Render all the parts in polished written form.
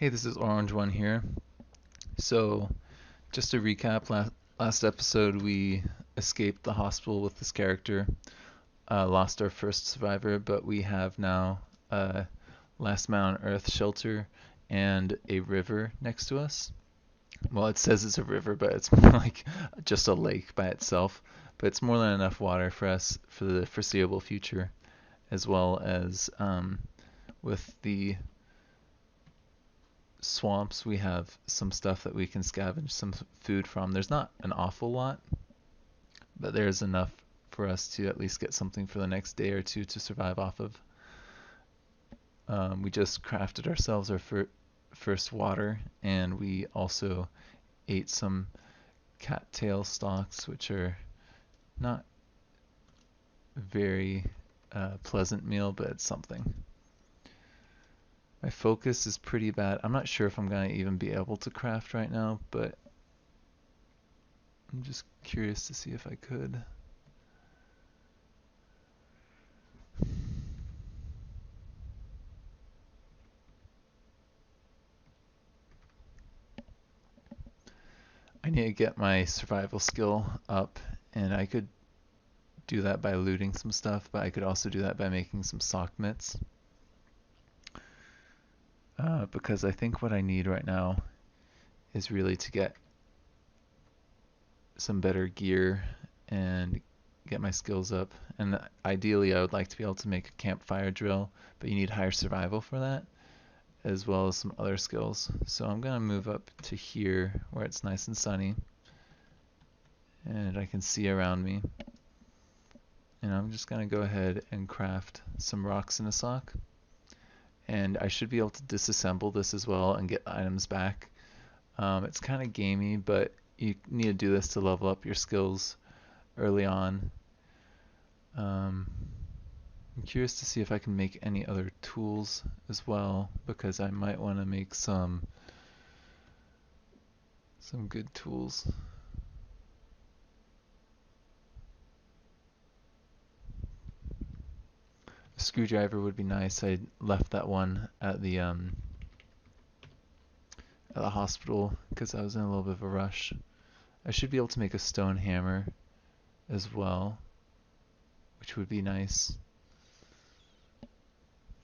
Hey, this is Orange One here. So, just to recap, last episode we escaped the hospital with this character, lost our first survivor, but we have now a last man on Earth shelter and a river next to us. Well, it says it's a river, but it's more like just a lake by itself. But it's more than enough water for us for the foreseeable future, as well as with the swamps, we have some stuff that we can scavenge some food from. There's not an awful lot, but there's enough for us to at least get something for the next day or two to survive off of. We just crafted ourselves our first water, and we also ate some cattail stalks, which are not very pleasant meal, but it's something. My focus is pretty bad. I'm not sure if I'm going to even be able to craft right now, but I'm just curious to see if I could. I need to get my survival skill up, and I could do that by looting some stuff, but I could also do that by making some sock mitts. Because I think what I need right now is really to get some better gear and get my skills up. And ideally, I would like to be able to make a campfire drill, but you need higher survival for that, as well as some other skills. So I'm going to move up to here where it's nice and sunny, and I can see around me. And I'm just going to go ahead and craft some rocks in a sock. And I should be able to disassemble this as well and get items back. It's kind of gamey, but you need to do this to level up your skills early on. I'm curious to see if I can make any other tools as well, because I might want to make some good tools. A screwdriver would be nice. I left that one at the hospital because I was in a little bit of a rush. I should be able to make a stone hammer as well, which would be nice.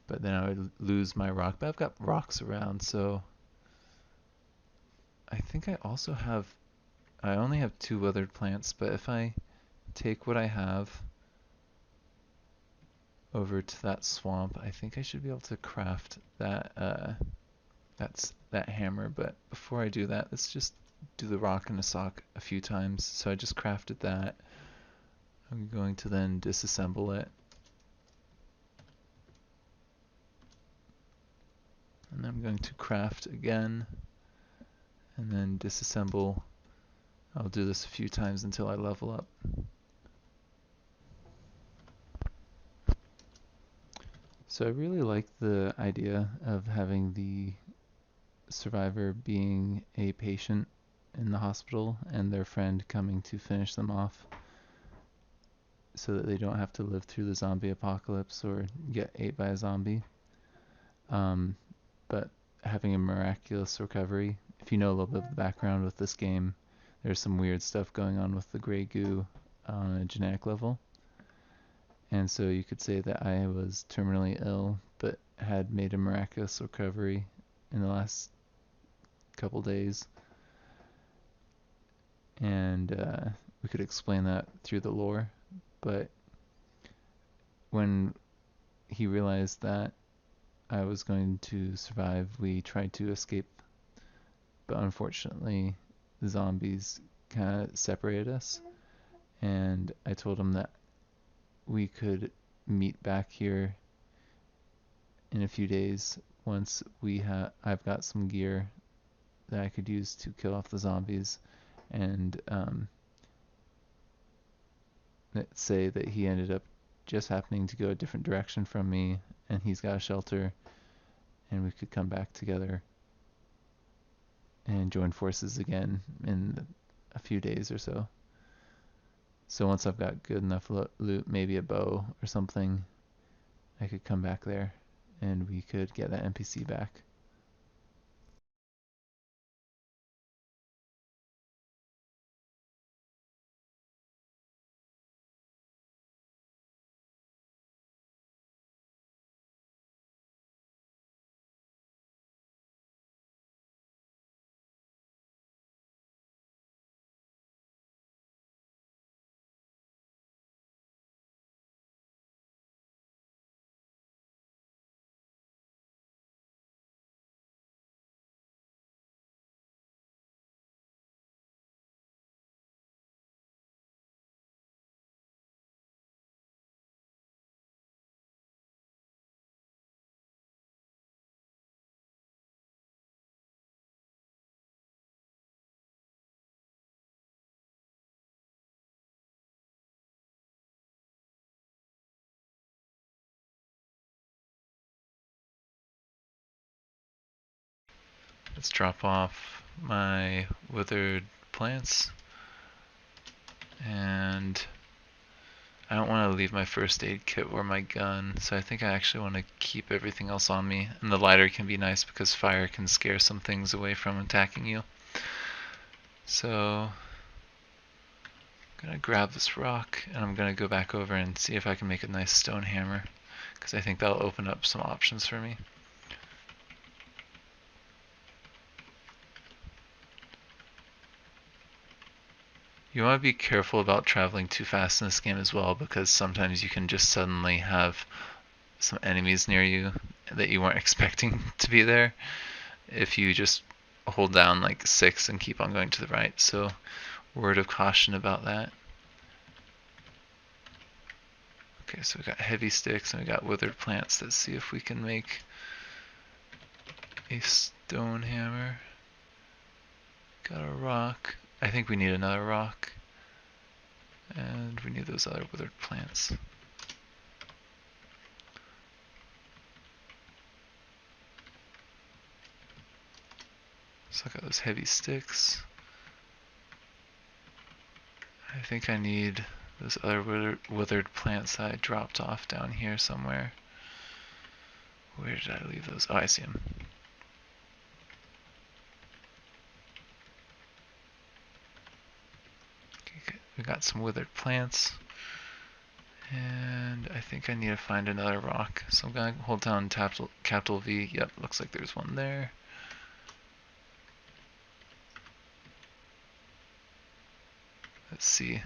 But then I would lose my rock. But I've got rocks around, so I think I also have. I only have 2 weathered plants, but if I take what I have over to that swamp, I think I should be able to craft that that hammer. But before I do that, let's just do the rock in a sock a few times. So I just crafted that. I'm going to then disassemble it. And I'm going to craft again and then disassemble. I'll do this a few times until I level up. So I really like the idea of having the survivor being a patient in the hospital and their friend coming to finish them off so that they don't have to live through the zombie apocalypse or get ate by a zombie. But having a miraculous recovery. If you know a little bit of the background with this game, there's some weird stuff going on with the gray goo on a genetic level. And so you could say that I was terminally ill, but had made a miraculous recovery in the last couple days. And we could explain that through the lore. But when he realized that I was going to survive, we tried to escape. But unfortunately, the zombies kind of separated us. And I told him that we could meet back here in a few days once I've got some gear that I could use to kill off the zombies. And let's say that he ended up just happening to go a different direction from me, and he's got a shelter, and we could come back together and join forces again in a few days or so. So once I've got good enough loot, maybe a bow or something, I could come back there and we could get that NPC back. Let's drop off my withered plants. And I don't want to leave my first aid kit or my gun, so I think I actually want to keep everything else on me. And the lighter can be nice because fire can scare some things away from attacking you. So I'm gonna grab this rock and I'm gonna go back over and see if I can make a nice stone hammer, because I think that'll open up some options for me. You want to be careful about traveling too fast in this game as well, because sometimes you can just suddenly have some enemies near you that you weren't expecting to be there if you just hold down like 6 and keep on going to the right. So word of caution about that. Okay, so we got heavy sticks and we got withered plants. Let's see if we can make a stone hammer. Got a rock. I think we need another rock. And we need those other withered plants. So I got those heavy sticks. I think I need those other withered plants that I dropped off down here somewhere. Where did I leave those? Oh, I see them. Okay, we got some withered plants. And I think I need to find another rock. So I'm going to hold down capital V. Yep, looks like there's one there. Let's see.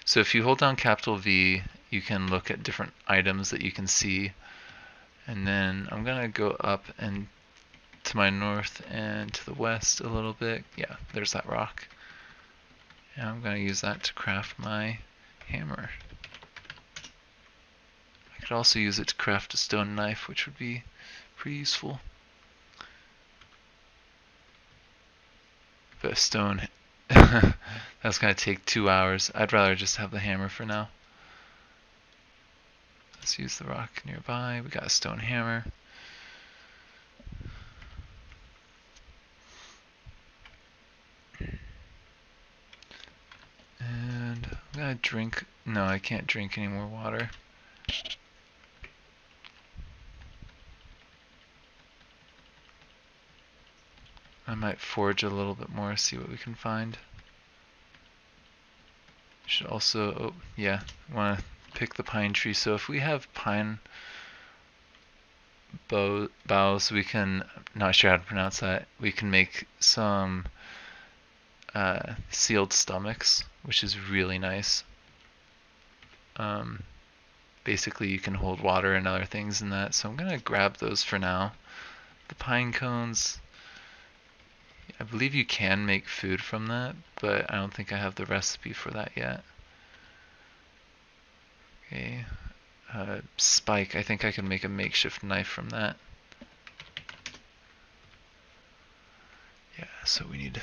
So if you hold down capital V, you can look at different items that you can see. And then I'm going to go up and to my north and to the west a little bit. Yeah, there's that rock. And I'm going to use that to craft my hammer. I could also use it to craft a stone knife, which would be pretty useful. But a stone, that's going to take 2 hours. I'd rather just have the hammer for now. Let's use the rock nearby. We got a stone hammer. And I'm gonna drink. No, I can't drink any more water. I might forage a little bit more, see what we can find. Should also, oh yeah, want to pick the pine tree. So if we have pine boughs, we can, not sure how to pronounce that, we can make some sealed stomachs, which is really nice. Basically you can hold water and other things in that, so I'm gonna grab those for now. The pine cones, I believe you can make food from that, but I don't think I have the recipe for that yet. Okay, spike, I think I can make a makeshift knife from that. Yeah, so we need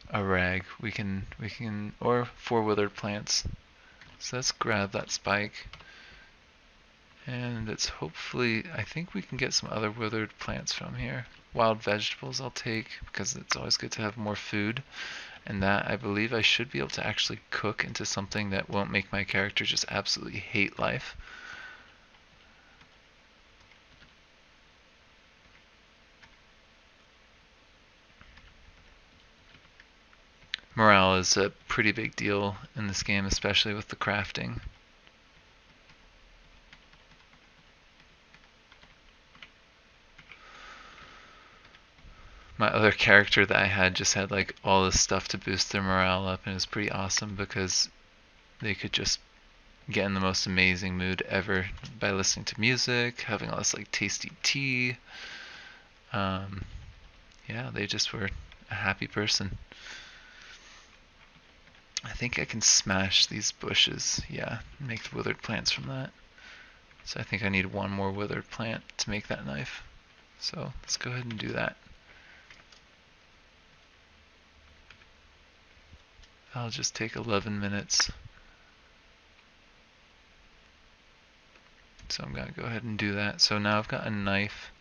a rag. We can, or 4 withered plants. So let's grab that spike. And it's hopefully, I think we can get some other withered plants from here. Wild vegetables I'll take, because it's always good to have more food. And that, I believe I should be able to actually cook into something that won't make my character just absolutely hate life. Morale is a pretty big deal in this game, especially with the crafting. My other character that I had just had like all this stuff to boost their morale up, and it was pretty awesome because they could just get in the most amazing mood ever by listening to music, having all this like tasty tea. Yeah, they just were a happy person. I think I can smash these bushes, yeah, make the withered plants from that. So I think I need 1 more withered plant to make that knife. So let's go ahead and do that. That'll just take 11 minutes. So I'm gonna go ahead and do that. So now I've got a knife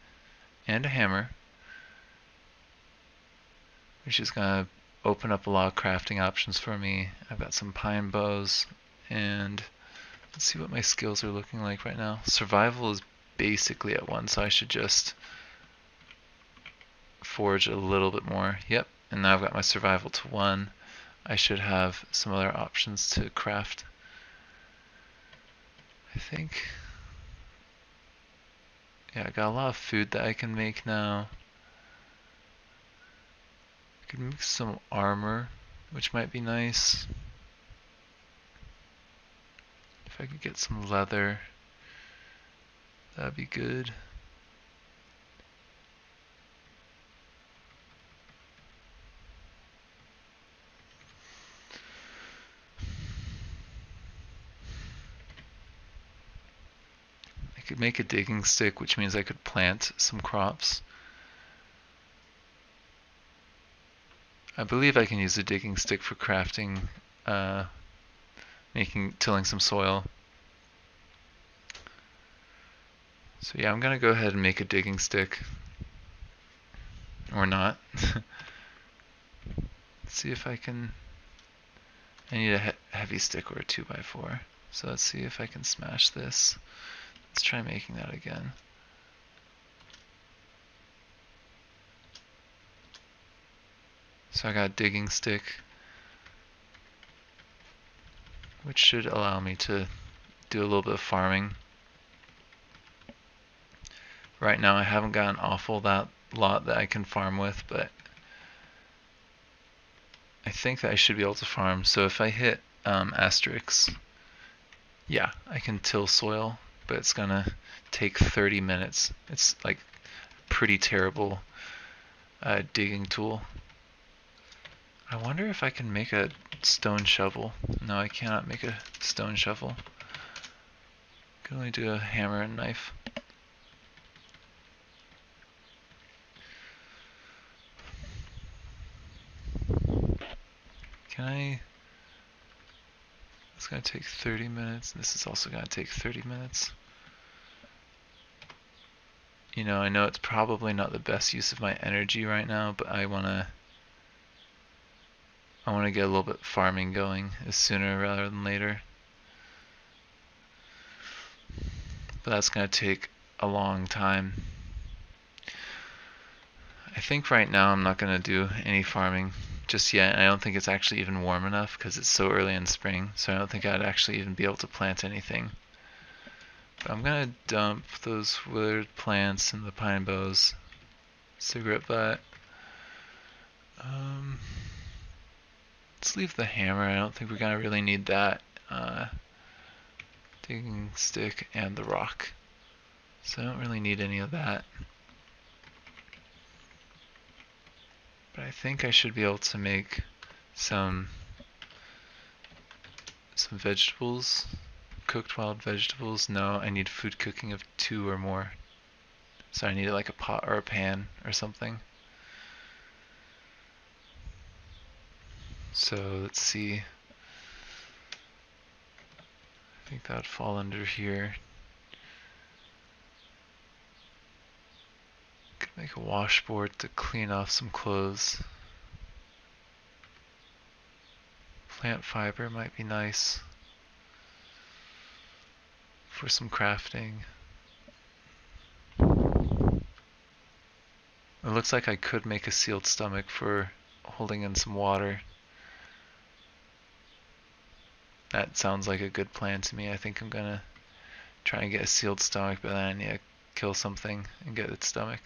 and a hammer, which is gonna open up a lot of crafting options for me. I've got some pine bows, and let's see what my skills are looking like right now. Survival is basically at 1, so I should just forge a little bit more. Yep, and now I've got my survival to 1. I should have some other options to craft, I think. Yeah, I got a lot of food that I can make now. I could make some armor, which might be nice. If I could get some leather, that'd be good. I could make a digging stick, which means I could plant some crops. I believe I can use a digging stick for crafting, tilling some soil. So yeah, I'm gonna go ahead and make a digging stick. Or not. Let's see if I can... I need a heavy stick or a 2x4. So let's see if I can smash this. Let's try making that again. So I got a digging stick, which should allow me to do a little bit of farming. Right now I haven't got an awful lot that I can farm with, but I think that I should be able to farm. So if I hit asterisks, yeah, I can till soil, but it's gonna take 30 minutes. It's like pretty terrible digging tool. I wonder if I can make a stone shovel. No, I cannot make a stone shovel. I can only do a hammer and knife. Can I... It's gonna take 30 minutes. This is also gonna take 30 minutes. You know, I know it's probably not the best use of my energy right now, but I wanna get a little bit farming going sooner rather than later. But that's gonna take a long time. I think right now I'm not gonna do any farming just yet. I don't think it's actually even warm enough because it's so early in spring, so I don't think I'd actually even be able to plant anything. But I'm gonna dump those withered plants and the pine boughs. Cigarette butt. Let's leave the hammer. I don't think we're gonna really need that. Digging stick and the rock. So I don't really need any of that. But I think I should be able to make some vegetables. Cooked wild vegetables. No, I need food cooking of 2 or more. So I need like a pot or a pan or something. So let's see. I think that would fall under here. Could make a washboard to clean off some clothes. Plant fiber might be nice for some crafting. It looks like I could make a sealed stomach for holding in some water. That sounds like a good plan to me. I think I'm gonna try and get a sealed stomach, but then I need to kill something and get its stomach.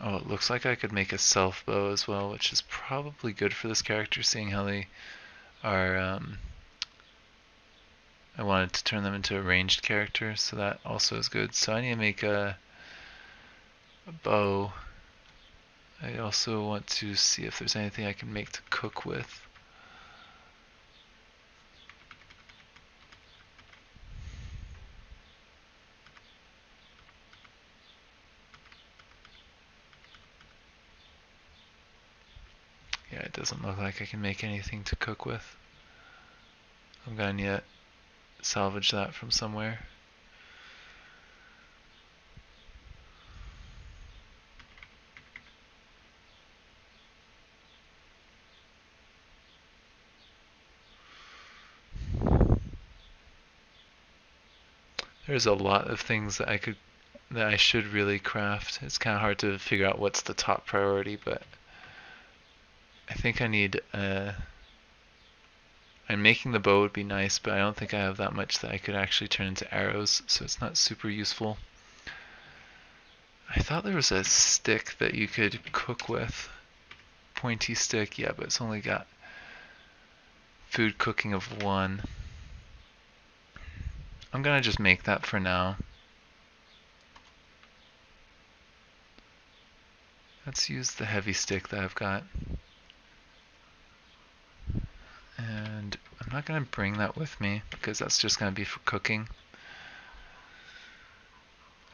Oh, it looks like I could make a self bow as well, which is probably good for this character, seeing how they are... I wanted to turn them into a ranged character, so that also is good. So I need to make a bow. I also want to see if there's anything I can make to cook with. Yeah, it doesn't look like I can make anything to cook with. I'm gonna need to salvage that from somewhere. There's a lot of things that I should really craft. It's kind of hard to figure out what's the top priority, but I think I need and making the bow would be nice, but I don't think I have that much that I could actually turn into arrows, so it's not super useful. I thought there was a stick that you could cook with. Pointy stick, yeah, but it's only got food cooking of 1. I'm gonna just make that for now. Let's use the heavy stick that I've got. And I'm not gonna bring that with me because that's just gonna be for cooking.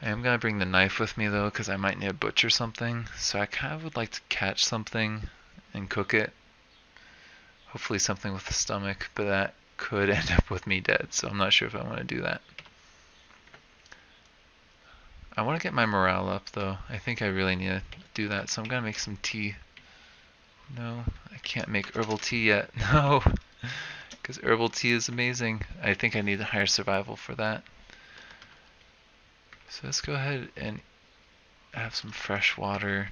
I am gonna bring the knife with me though because I might need to butcher something. So I kind of would like to catch something and cook it. Hopefully something with the stomach, but that could end up with me dead, so I'm not sure if I want to do that. I want to get my morale up though. I think I really need to do that, so I'm gonna make some tea. No, I can't make herbal tea yet. No, because herbal tea is amazing. I think I need a higher survival for that. So let's go ahead and have some fresh water.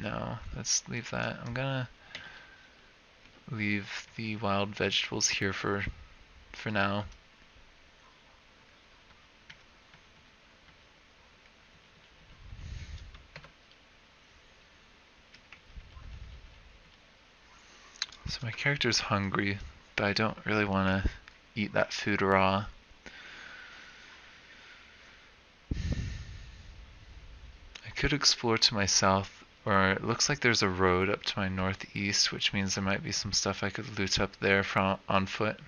No, let's leave that. I'm gonna leave the wild vegetables here for now. So my character's hungry, but I don't really want to eat that food raw. I could explore to my south, or it looks like there's a road up to my northeast, which means there might be some stuff I could loot up there from on foot.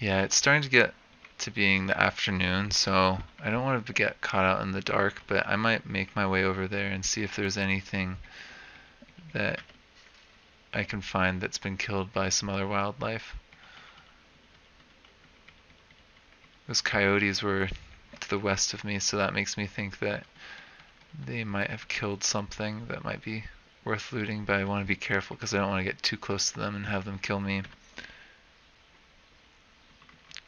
Yeah, it's starting to get to being the afternoon, so I don't want to get caught out in the dark, but I might make my way over there and see if there's anything that I can find that's been killed by some other wildlife. Those coyotes were to the west of me, so that makes me think that they might have killed something that might be worth looting, but I want to be careful because I don't want to get too close to them and have them kill me.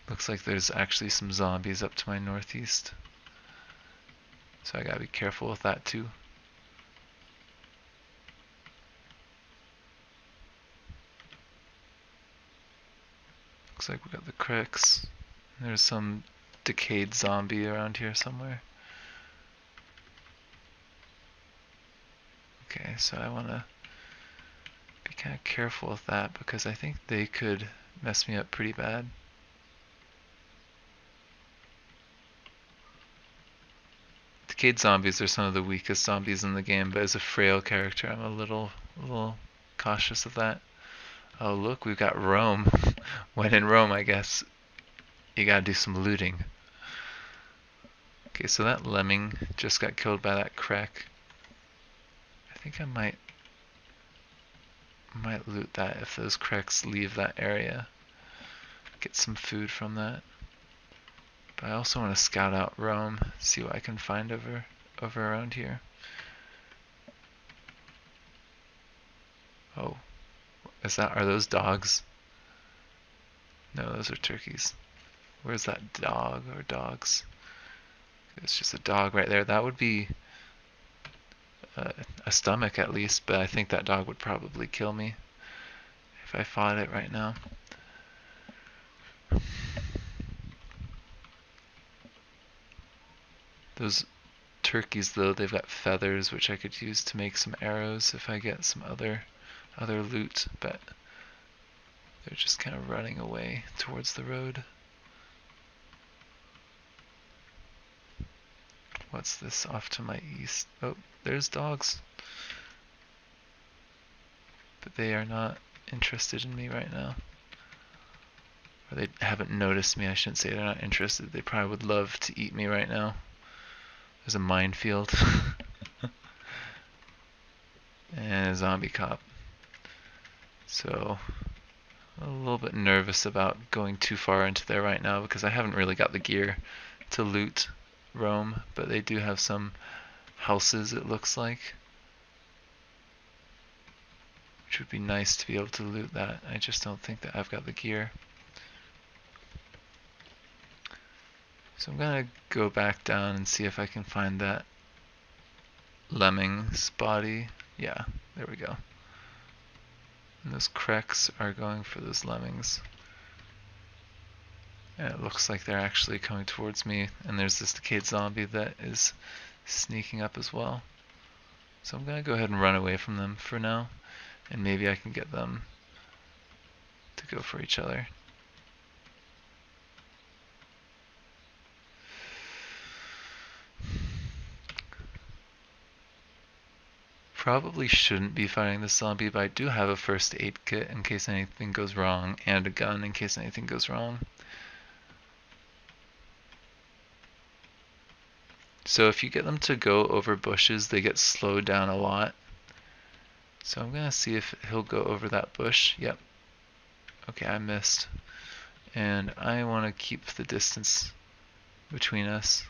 Looks like there's actually some zombies up to my northeast, so I gotta be careful with that too. Looks like we got the cricks. There's some decayed zombie around here somewhere. Okay, so I want to be kind of careful with that because I think they could mess me up pretty bad. Decayed zombies are some of the weakest zombies in the game, but as a frail character, I'm a little cautious of that. Oh look, we've got Rome. When in Rome, I guess you gotta do some looting. Okay, so that lemming just got killed by that crack. I think I might loot that if those cracks leave that area. Get some food from that. But I also want to scout out Rome, see what I can find over around here. Oh, are those dogs? No, those are turkeys. Where's that dog or dogs? It's just a dog right there. That would be a stomach at least, but I think that dog would probably kill me if I fought it right now. Those turkeys though, they've got feathers which I could use to make some arrows if I get some other loot, but they're just kind of running away towards the road. What's this off to my east? Oh, there's dogs. But they are not interested in me right now. Or they haven't noticed me, I shouldn't say they're not interested. They probably would love to eat me right now. There's a minefield. and a zombie cop. So a little bit nervous about going too far into there right now because I haven't really got the gear to loot Rome, but they do have some houses, it looks like, which would be nice to be able to loot that. I just don't think that I've got the gear. So I'm gonna go back down and see if I can find that lemming's body. Yeah, there we go. And those Kreks are going for those lemmings. And it looks like they're actually coming towards me, and there's this decayed zombie that is sneaking up as well. So I'm gonna go ahead and run away from them for now, and maybe I can get them to go for each other. Probably shouldn't be fighting this zombie, but I do have a first aid kit in case anything goes wrong, and a gun in case anything goes wrong. So if you get them to go over bushes, they get slowed down a lot. So I'm gonna see if he'll go over that bush. Yep. Okay, I missed. And I want to keep the distance between us.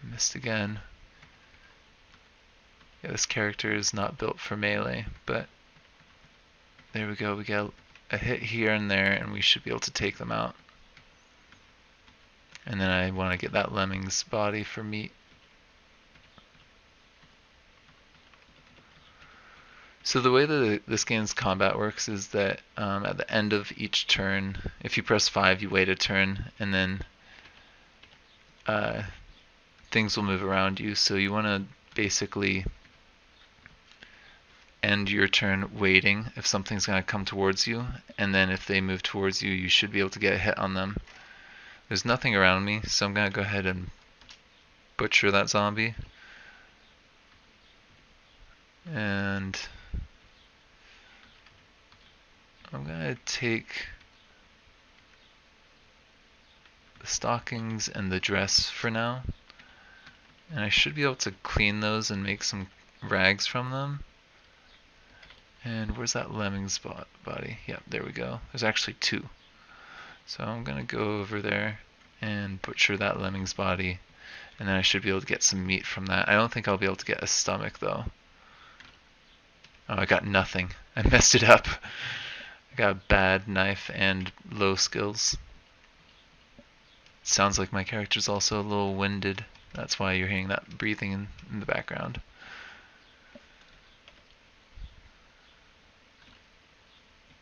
I missed again. Yeah, this character is not built for melee, but there we go. We get a hit here and there, and we should be able to take them out. And then I want to get that lemming's body for meat. So the way that this game's combat works is that at the end of each turn, if you press 5, you wait a turn, and then things will move around you. So you want to basically end your turn waiting if something's going to come towards you, and then if they move towards you, you should be able to get a hit on them. There's nothing around me, so I'm going to go ahead and butcher that zombie. And I'm going to take the stockings and the dress for now. And I should be able to clean those and make some rags from them. And where's that lemming's body? Yep, there we go. There's actually 2. So I'm going to go over there and butcher that lemming's body. And then I should be able to get some meat from that. I don't think I'll be able to get a stomach though. Oh, I got nothing. I messed it up. I got a bad knife and low skills. Sounds like my character's also a little winded. That's why you're hearing that breathing in the background.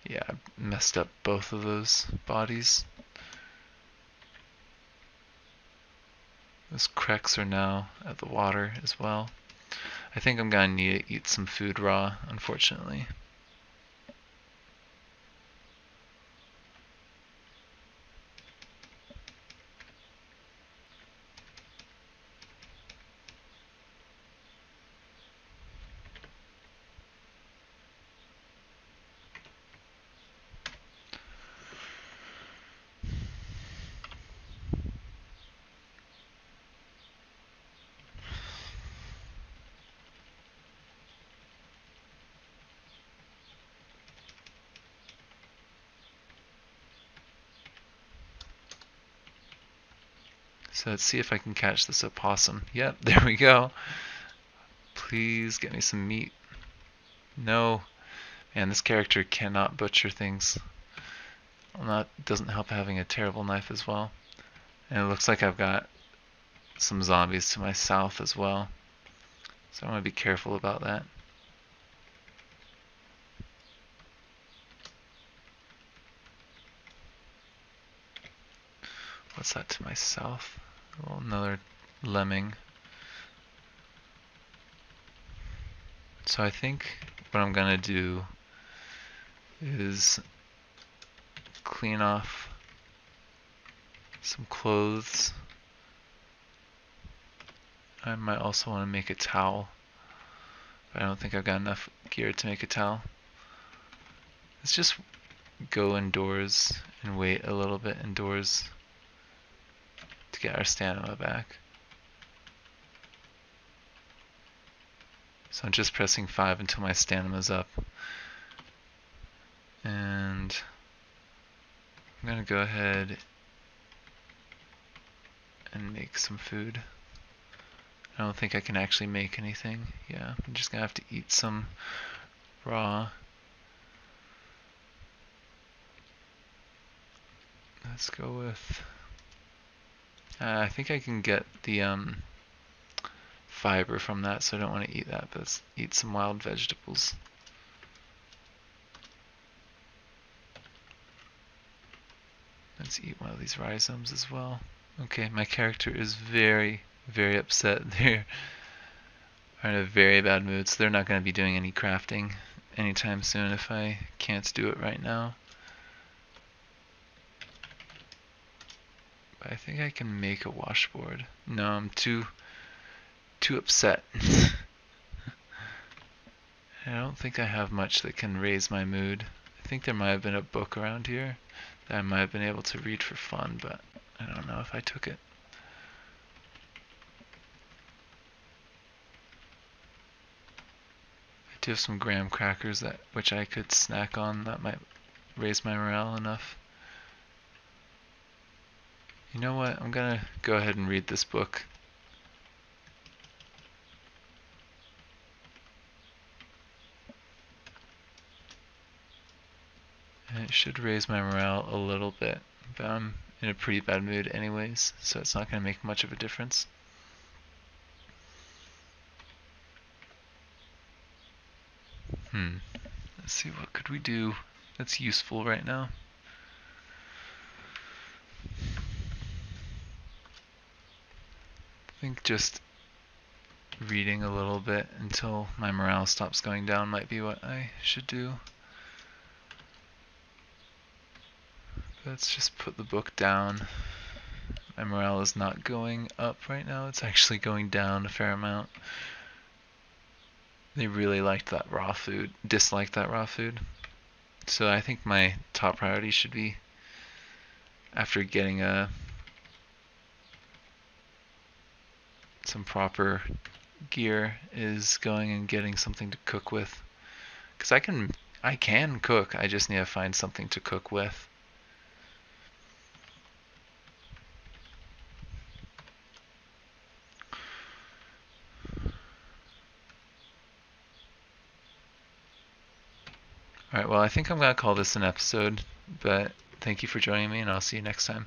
Yeah, I messed up both of those bodies. Those Kreks are now at the water as well. I think I'm gonna need to eat some food raw, unfortunately. So let's see if I can catch this opossum. Yep, there we go. Please get me some meat. No. Man, this character cannot butcher things. Well, that doesn't help having a terrible knife as well. And it looks like I've got some zombies to my south as well. So I want to be careful about that. What's that to my south? Oh, another lemming. So I think what I'm gonna do is clean off some clothes. I might also want to make a towel, but I don't think I've got enough gear to make a towel. Let's just go indoors and wait a little bit indoors to get our stamina back. So I'm just pressing 5 until my stamina's up. And I'm going to go ahead and make some food. I don't think I can actually make anything. Yeah, I'm just going to have to eat some raw. Let's go with... I think I can get the fiber from that, so I don't want to eat that, but let's eat some wild vegetables. Let's eat one of these rhizomes as well. Okay, my character is very, very upset. They're in a very bad mood, so they're not going to be doing any crafting anytime soon if I can't do it right now. But I think I can make a washboard. No, I'm too upset. I don't think I have much that can raise my mood. I think there might have been a book around here that I might have been able to read for fun, but I don't know if I took it. I do have some graham crackers which I could snack on. That might raise my morale enough. You know what? I'm gonna go ahead and read this book. And it should raise my morale a little bit, but I'm in a pretty bad mood anyways, so it's not gonna make much of a difference. Let's see, what could we do that's useful right now? I think just reading a little bit until my morale stops going down might be what I should do. Let's just put the book down. My morale is not going up right now, it's actually going down a fair amount. They really liked that raw food, disliked that raw food. So I think my top priority should be, after getting some proper gear, is going and getting something to cook with. Because I can cook, I just need to find something to cook with. Alright, well I think I'm going to call this an episode, but thank you for joining me and I'll see you next time.